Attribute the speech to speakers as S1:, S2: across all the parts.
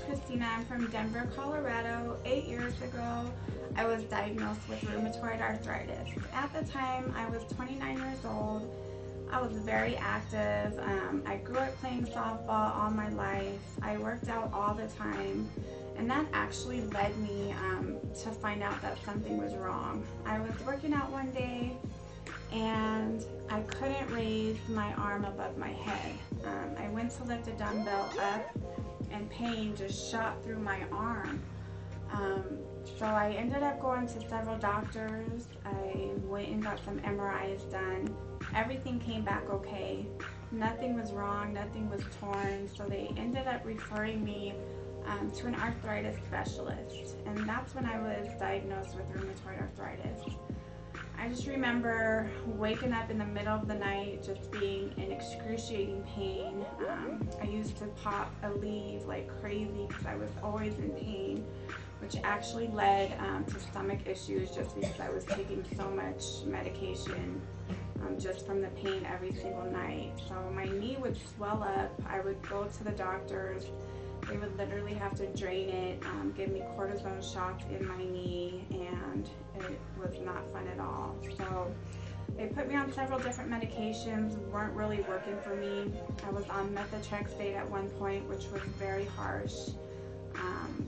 S1: Christina. I'm from Denver, Colorado. 8 years ago, I was diagnosed with rheumatoid arthritis. At the time, I was 29 years old. I was very active. I grew up playing softball all my life. I worked out all the time, and that actually led me to find out that something was wrong. I was working out one day, and I couldn't raise my arm above my head. I went to lift a dumbbell up, and pain just shot through my arm. So I ended up going to several doctors. I went and got some MRIs done. Everything came back okay. Nothing was wrong, nothing was torn. So they ended up referring me to an arthritis specialist. And that's when I was diagnosed with rheumatoid arthritis. I just remember waking up in the middle of the night just being in excruciating pain. I used to pop a leaf like crazy because I was always in pain, which actually led to stomach issues just because I was taking so much medication just from the pain every single night. So my knee would swell up. I would go to the doctors. They would literally have to drain it, give me cortisone shots in my knee, and it was not fun at all. So they put me on several different medications, weren't really working for me. I was on methotrexate at one point, which was very harsh.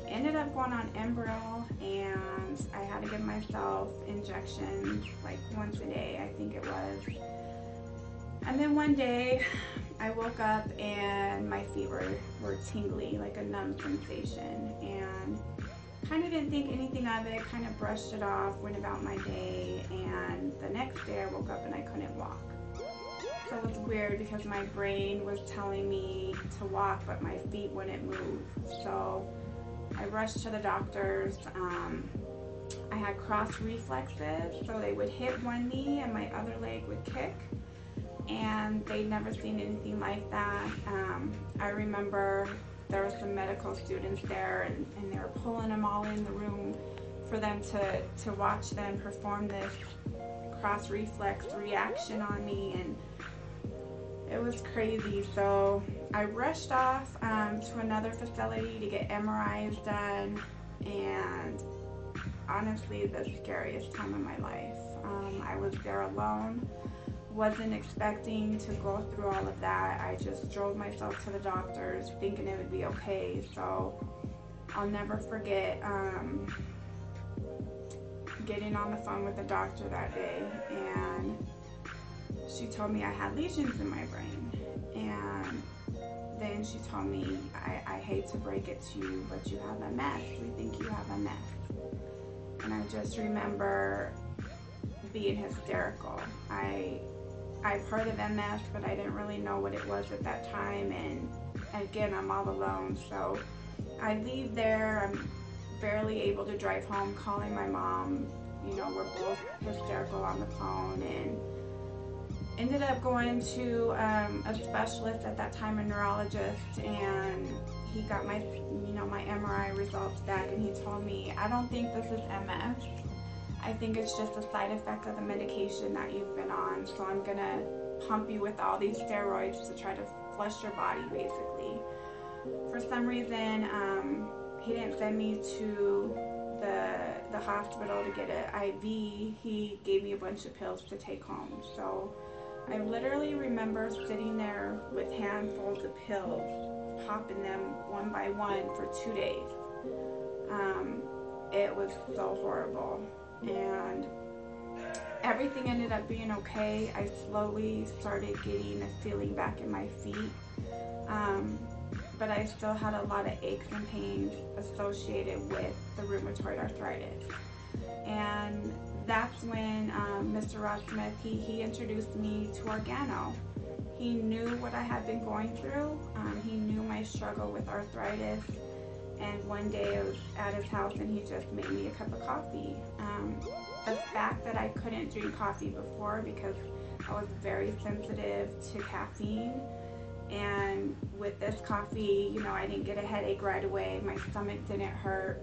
S1: Ended up going on Enbrel, and I had to give myself injections like once a day, I think it was. And then one day I woke up and my feet were tingly, like a numb sensation, and kind of didn't think anything of it, kind of brushed it off, went about my day, and the next day I woke up and I couldn't walk. So it was weird because my brain was telling me to walk, but my feet wouldn't move. So I rushed to the doctors. I had cross reflexes, so they would hit one knee and my other leg would kick. And they'd never seen anything like that. I remember there were some medical students there, and they were pulling them all in the room for them to watch them perform this cross reflex reaction on me, and it was crazy. So I rushed off to another facility to get MRIs done, and honestly, the scariest time of my life. I was there alone. Wasn't expecting to go through all of that. I just drove myself to the doctors thinking it would be okay. So I'll never forget getting on the phone with the doctor that day, and she told me I had lesions in my brain. And then she told me, I hate to break it to you, but you have MS. We think you have MS. And I just remember being hysterical. I've heard of MS, but I didn't really know what it was at that time, and again, I'm all alone. So I leave there, I'm barely able to drive home, calling my mom. You know, we're both hysterical on the phone, and ended up going to a specialist at that time, a neurologist, and he got my MRI results back, and he told me, I don't think this is MS. I think it's just a side effect of the medication that you've been on, so I'm gonna pump you with all these steroids to try to flush your body, basically. For some reason, he didn't send me to the hospital to get an IV. He gave me a bunch of pills to take home. So I literally remember sitting there with handfuls of pills, popping them one by one for 2 days. It was so horrible. And everything ended up being okay. I slowly started getting a feeling back in my feet, but I still had a lot of aches and pains associated with the rheumatoid arthritis. And that's when Mr. Ross Smith, he introduced me to Organo. He knew what I had been going through. He knew my struggle with arthritis. And one day I was at his house and he just made me a cup of coffee. The fact that I couldn't drink coffee before because I was very sensitive to caffeine, and with this coffee, you know, I didn't get a headache right away. My stomach didn't hurt.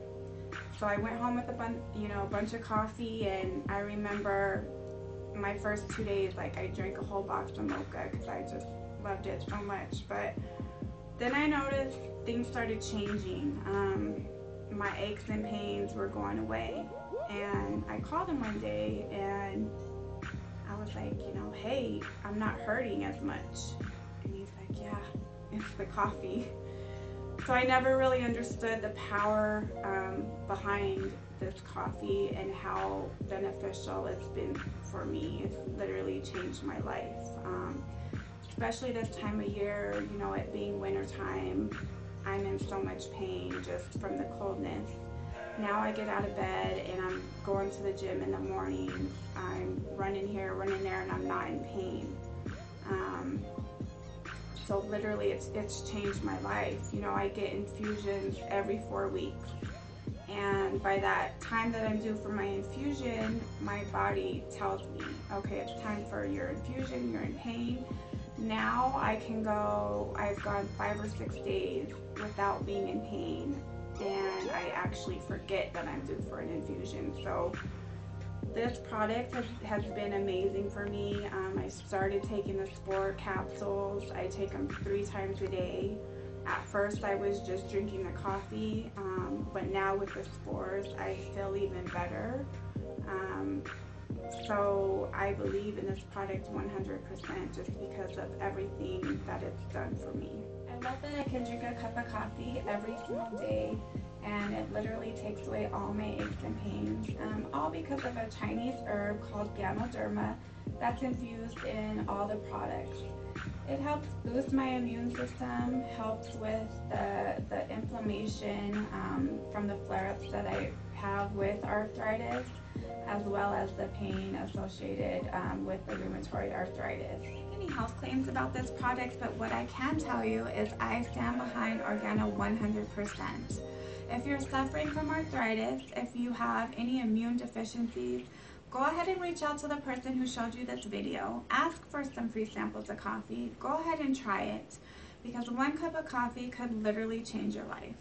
S1: So I went home with a bunch of coffee, and I remember my first 2 days, like I drank a whole box of mocha because I just loved it so much. But then I noticed things started changing. My aches and pains were going away. And I called him one day and I was like, you know, hey, I'm not hurting as much. And he's like, yeah, it's the coffee. So I never really understood the power behind this coffee and how beneficial it's been for me. It's literally changed my life. Especially this time of year, you know, it being winter time, I'm in so much pain just from the coldness. Now I get out of bed and I'm going to the gym in the morning. I'm running here, running there, and I'm not in pain. So literally it's changed my life. You know, I get infusions every 4 weeks. And by that time that I'm due for my infusion, my body tells me, okay, it's time for your infusion, you're in pain. Now I can go, I've gone 5 or 6 days without being in pain, and I actually forget that I'm due for an infusion. So this product has been amazing for me. I started taking the Spore capsules. I take them 3 times a day. At first I was just drinking the coffee, but now with the Spores I feel even better. So I believe in this product 100% just because of everything that it's done for me. I love that I can drink a cup of coffee every single day, and it literally takes away all my aches and pains, all because of a Chinese herb called Ganoderma that's infused in all the products. It helps boost my immune system, helps with the inflammation from the flare-ups that I have with arthritis, as well as the pain associated with the rheumatoid arthritis. I don't make any health claims about this product, but what I can tell you is I stand behind Organo 100%. If you're suffering from arthritis, if you have any immune deficiencies, go ahead and reach out to the person who showed you this video. Ask for some free samples of coffee. Go ahead and try it, because 1 cup of coffee could literally change your life.